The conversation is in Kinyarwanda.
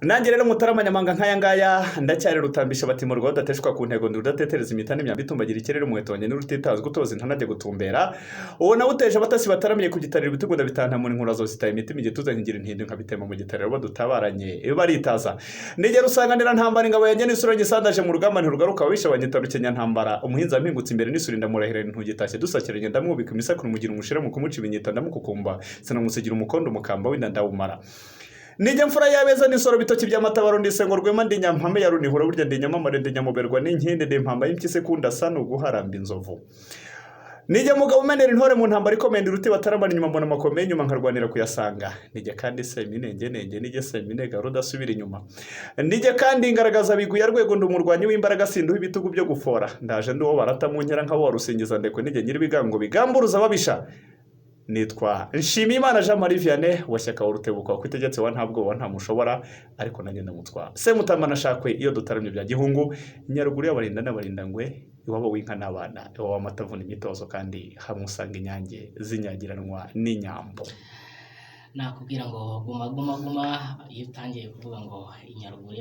nanjye rero mutaramanyamanga nkaya ngaya ndacyari rutambisha bati mu rwanda dateshwa ku ntego ndudatetereza imitana imyambi itumbagira ikirere umuhetonye n'urutitazi gutoza intanajye gutumbera uwo nawe uteje abatasi bataramiye kugitarira ibitugunda bitanta mu nkura zo zitaye imitima igituza nkigira intindi nkabitema mu gitariro badutabaranye baritaza nigera usanganira ntambara ingabo yanjye n'isura gisandaje mu rugamba ntirugaruka wisha abanyitaro Kenya ntambara umuhinza mpingutse imbere n'isurinda murahera ntugitashye dusakiranye ndamwubika imisakuru mugira umushira mu kumuca ibinyita ndamukukumba sinamusigira umukondo umukamba w'inda ndawumara Nije mfura yabeza n'isoro bitoki by'amatabaro ndisengo rwema ndi nyampame ya runihura burya ndi nyamamare ndi nyamuberwa n'inkende ndi mpamba y'impyise kunda sano guharamba inzovu Nije mugabo umenera intore mu ntambara ikomeye ndi ruti bataramana inyuma mbona makomeye inyuma nkarwanira kuyasanga nije kandi seminenge nije seminega rudasubira inyuma nije kandi ngaragaza bigwi ya rwego ndi umurwanyi w'imbaraga sinduha ibitugu byo gufora ndaje ndi wo barata mu nkera nka wo rusingiza ndekwe nije nyiri bigango bigamburuza babisha nitwa Nshimiyimana Jean Marie Vianney washyaka urutebuka kwitegetse wa ntabwo wa ntamushobora ariko nanjye ndamutwa se mutamana shakwe iyo dutaramye bya gihungu Nyaruguru y'abarinda n'abarinda ngwe iwabo w'inka n'abana iwabo amatavuna imitozo kandi hamusanga inyange zinyagiranwa n'inyambo nakubwira ngo guma iyo utangiye kuvuga ngo Nyaruguru